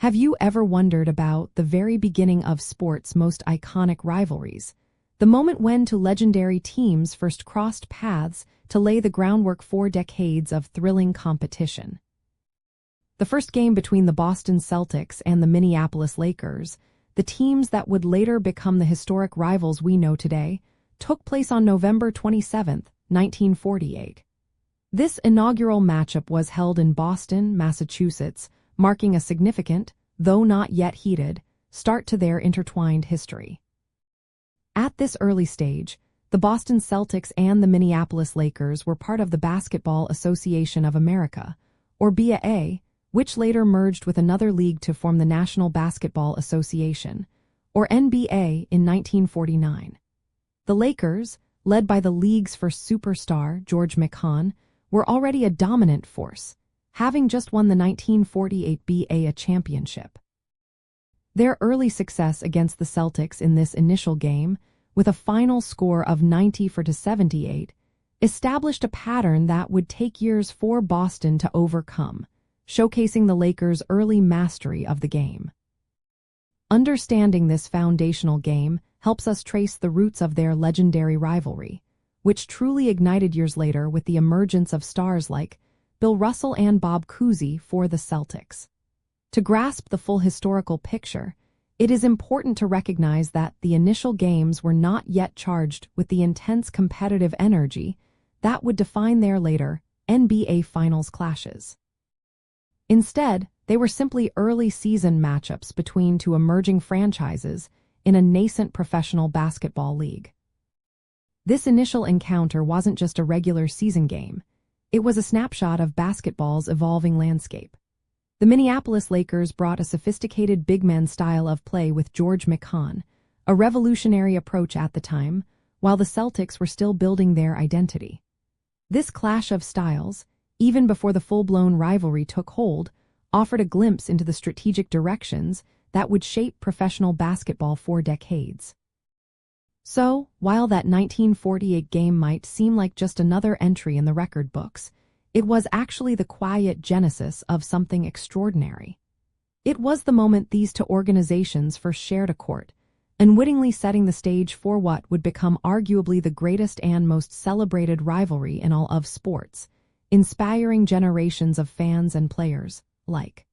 Have you ever wondered about the very beginning of sport's most iconic rivalries? The moment when two legendary teams first crossed paths to lay the groundwork for decades of thrilling competition. The first game between the Boston Celtics and the Minneapolis Lakers, the teams that would later become the historic rivals we know today, took place on November 27, 1948. This inaugural matchup was held in Boston, Massachusetts, marking a significant, though not yet heated, start to their intertwined history. At this early stage, the Boston Celtics and the Minneapolis Lakers were part of the Basketball Association of America, or BAA, which later merged with another league to form the National Basketball Association, or NBA, in 1949. The Lakers, led by the league's first superstar, George Mikan, were already a dominant force, having just won the 1948 BAA championship. Their early success against the Celtics in this initial game, with a final score of 90-78, established a pattern that would take years for Boston to overcome, showcasing the Lakers' early mastery of the game. Understanding this foundational game helps us trace the roots of their legendary rivalry, which truly ignited years later with the emergence of stars like Bill Russell and Bob Cousy for the Celtics. To grasp the full historical picture, it is important to recognize that the initial games were not yet charged with the intense competitive energy that would define their later NBA Finals clashes. Instead, they were simply early season matchups between two emerging franchises in a nascent professional basketball league. This initial encounter wasn't just a regular season game, it was a snapshot of basketball's evolving landscape. The Minneapolis Lakers brought a sophisticated big man style of play with George Mikan, a revolutionary approach at the time, while the Celtics were still building their identity. This clash of styles, even before the full-blown rivalry took hold, offered a glimpse into the strategic directions that would shape professional basketball for decades. So, while that 1948 game might seem like just another entry in the record books, it was actually the quiet genesis of something extraordinary. It was the moment these two organizations first shared a court, unwittingly setting the stage for what would become arguably the greatest and most celebrated rivalry in all of sports, inspiring generations of fans and players alike.